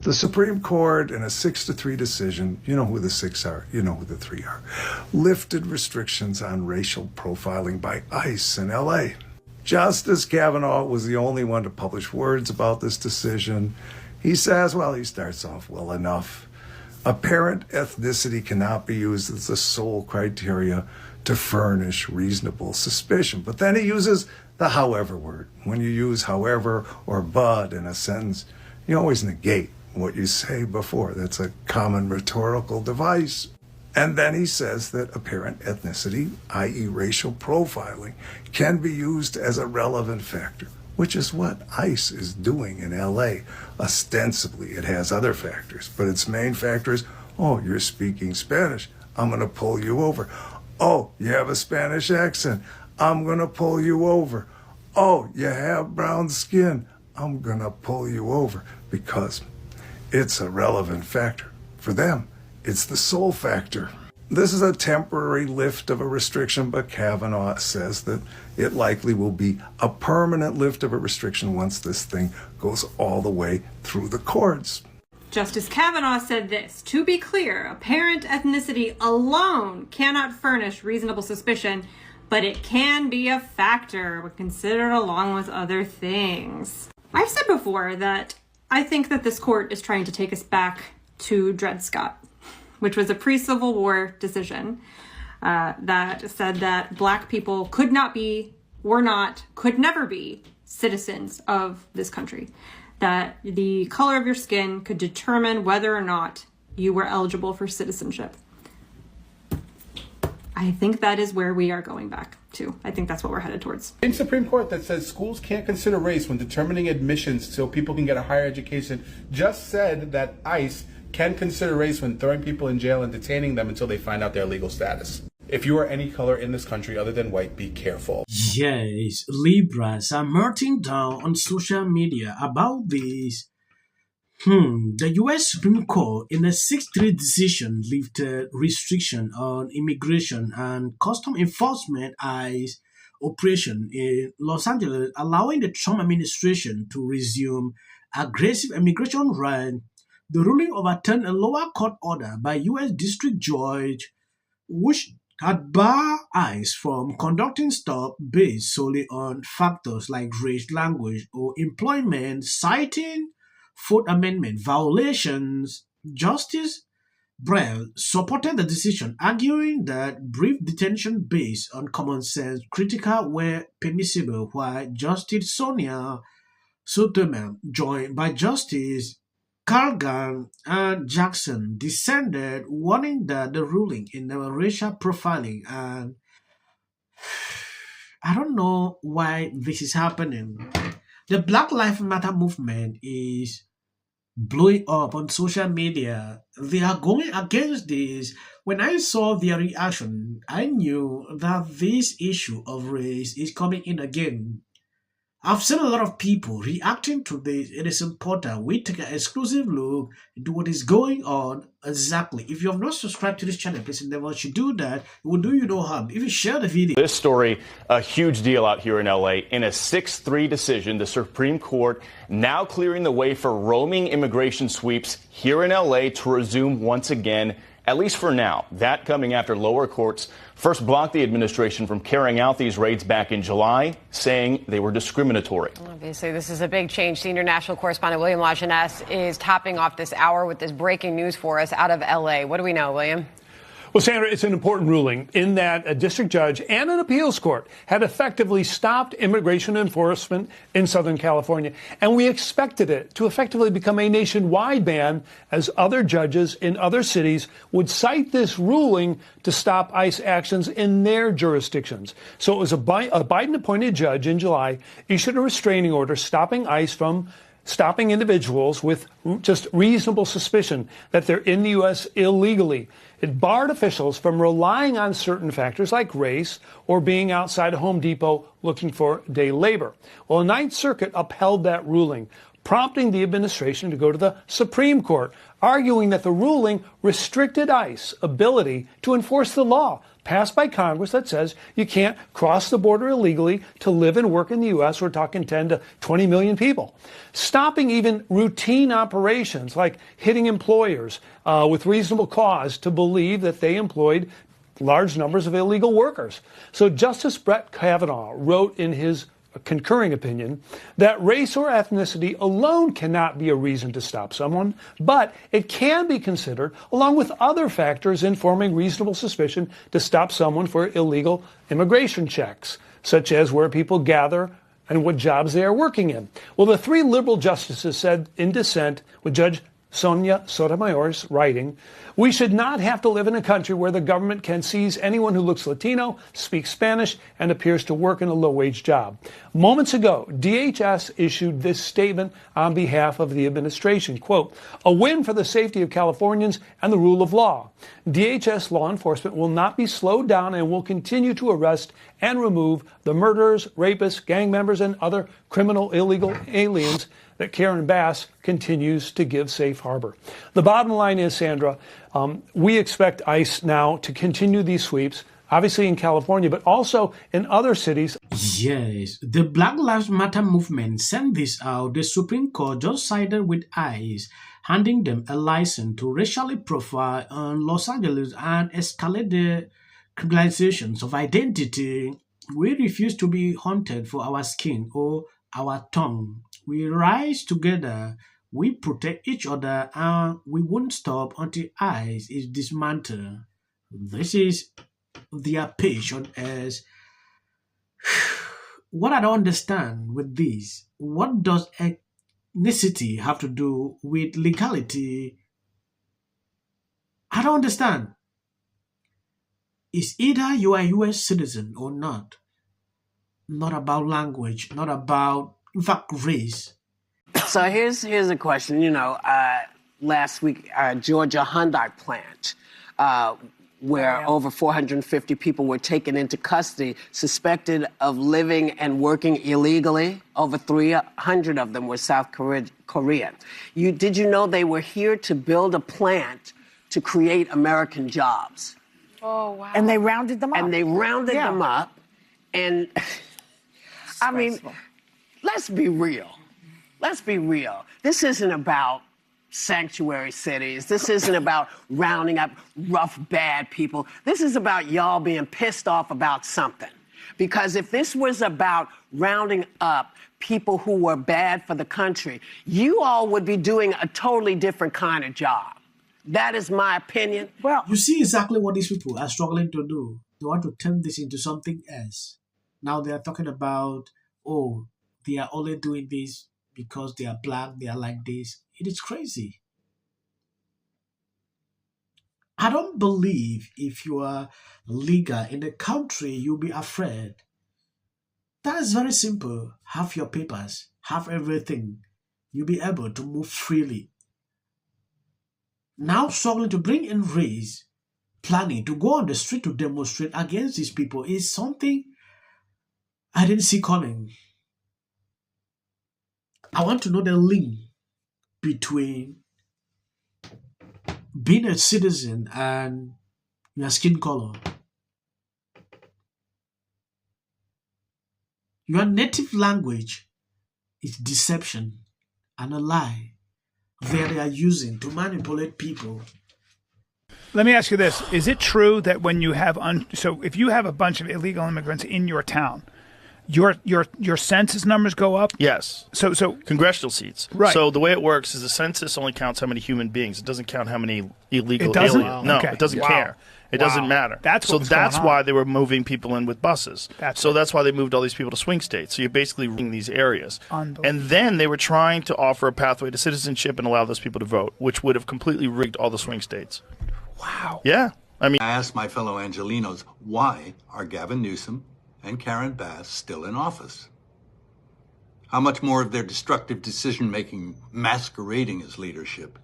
The Supreme Court, in a 6-3 decision, you know who the 6 are, you know who the 3 are, lifted restrictions on racial profiling by ICE in LA. Justice Kavanaugh was the only one to publish words about this decision. He says, well, he starts off well enough. Apparent ethnicity cannot be used as the sole criteria to furnish reasonable suspicion. But then he uses the however word. When you use however or but in a sentence, you always negate what you say before. That's a common rhetorical device. And then he says that apparent ethnicity, i.e. racial profiling, can be used as a relevant factor, which is what ICE is doing in LA. Ostensibly, it has other factors, but its main factor is, oh, you're speaking Spanish, I'm going to pull you over. Oh, you have a Spanish accent, I'm going to pull you over. Oh, you have brown skin, I'm going to pull you over, because it's a relevant factor. For them, it's the sole factor. This is a temporary lift of a restriction, but Kavanaugh says that it likely will be a permanent lift of a restriction once this thing goes all the way through the courts. Justice Kavanaugh said this: to be clear, apparent ethnicity alone cannot furnish reasonable suspicion, but it can be a factor when considered along with other things. I've said before that I think that this court is trying to take us back to Dred Scott, which was a pre-Civil War decision that said that Black people could never be citizens of this country, that the color of your skin could determine whether or not you were eligible for citizenship. I think that is where we are going back to. I think that's what we're headed towards. In Supreme Court that says schools can't consider race when determining admissions so people can get a higher education just said that ICE can consider race when throwing people in jail and detaining them until they find out their legal status. If you are any color in this country other than white, be careful. Yes, Libras are melting down on social media about this. The U.S. Supreme Court, in a 6-3 decision, lifted restriction on immigration and custom enforcement ICE operation in Los Angeles, allowing the Trump administration to resume aggressive immigration run. The ruling overturned a lower court order by U.S. District Judge, which had barred ICE from conducting stops based solely on factors like race, language, or employment, citing Fourth Amendment violations. Justice Breyer supported the decision, arguing that brief detention based on common sense critical were permissible, while Justice Sotomayor, joined by Justice Kagan and Jackson, dissented, warning that the ruling in the racial profiling, and I don't know why this is happening. The Black Lives Matter movement is blowing up on social media. They are going against this. When I saw their reaction, I knew that this issue of race is coming in again. I've seen a lot of people reacting to this. It is important we take an exclusive look into what is going on exactly. If you have not subscribed to this channel, please endeavor to do that. It will do you no harm if you share the video. This story, a huge deal out here in LA. In a 6-3 decision, the Supreme Court now clearing the way for roaming immigration sweeps here in LA to resume once again, at least for now. That coming after lower courts first blocked the administration from carrying out these raids back in July, saying they were discriminatory. Obviously, this is a big change. Senior national correspondent William Lajeunesse is topping off this hour with this breaking news for us out of L.A. What do we know, William? Well, Sandra, it's an important ruling in that a district judge and an appeals court had effectively stopped immigration enforcement in Southern California. And we expected it to effectively become a nationwide ban as other judges in other cities would cite this ruling to stop ICE actions in their jurisdictions. So it was a Biden-appointed judge in July issued a restraining order stopping ICE from stopping individuals with just reasonable suspicion that they're in the U.S. illegally. It barred officials from relying on certain factors like race or being outside a Home Depot looking for day labor. Well, the Ninth Circuit upheld that ruling. prompting the administration to go to the Supreme Court, arguing that the ruling restricted ICE's ability to enforce the law passed by Congress that says you can't cross the border illegally to live and work in the U.S. We're talking 10 to 20 million people. Stopping even routine operations like hitting employers with reasonable cause to believe that they employed large numbers of illegal workers. So Justice Brett Kavanaugh wrote in his concurring opinion that race or ethnicity alone cannot be a reason to stop someone, but it can be considered along with other factors informing reasonable suspicion to stop someone for illegal immigration checks, such as where people gather and what jobs they are working in. Well, the three liberal justices said in dissent with Judge Sotomayor's writing, we should not have to live in a country where the government can seize anyone who looks Latino, speaks Spanish, and appears to work in a low-wage job. Moments ago, DHS issued this statement on behalf of the administration, quote, a win for the safety of Californians and the rule of law. DHS law enforcement will not be slowed down and will continue to arrest and remove the murderers, rapists, gang members, and other criminal illegal aliens that Karen Bass continues to give safe harbor. The bottom line is, Sandra, we expect ICE now to continue these sweeps, obviously in California, but also in other cities. Yes, the Black Lives Matter movement sent this out. The Supreme Court just sided with ICE, handing them a license to racially profile in Los Angeles and escalate the criminalizations of identity. We refuse to be hunted for our skin or our tongue. We rise together, we protect each other, and we won't stop until ICE is dismantled. This is their patient as what I don't understand with this. What does ethnicity have to do with legality? I don't understand. It's either you are a U.S. citizen or not. Not about language, not about, in fact, race. So here's a question. Last week, Georgia Hyundai plant, where over 450 people were taken into custody, suspected of living and working illegally. Over 300 of them were South Korean. Did you know they were here to build a plant to create American jobs? Oh, wow. And they rounded them up. And I mean, let's be real. Let's be real. This isn't about sanctuary cities. This isn't about rounding up rough, bad people. This is about y'all being pissed off about something. Because if this was about rounding up people who were bad for the country, you all would be doing a totally different kind of job. That is my opinion. Well, you see exactly what these people are struggling to do. They want to turn this into something else. Now they are talking about, oh, they are only doing this because they are black, they are like this. It is crazy. I don't believe if you are legal in the country, you'll be afraid. That is very simple. Have your papers, have everything. You'll be able to move freely. Now struggling to bring in race, planning to go on the street to demonstrate against these people is something I didn't see coming. I want to know the link between being a citizen and your skin color. Your native language is deception and a lie that they are using to manipulate people. Let me ask you this. Is it true that when you have so if you have a bunch of illegal immigrants in your town, your census numbers go up? Yes. So congressional seats. Right. So the way it works is the census only counts how many human beings. It doesn't count how many illegal It doesn't? aliens. No, Okay. it doesn't Wow. care. It doesn't matter. That's what was that's going on. why they were moving people in with buses. That's why they moved all these people to swing states. So you're basically ring these areas. And then they were trying to offer a pathway to citizenship and allow those people to vote, which would have completely rigged all the swing states. Wow. Yeah. I asked my fellow Angelenos, why are Gavin Newsom and Karen Bass still in office? How much more of their destructive decision-making masquerading as leadership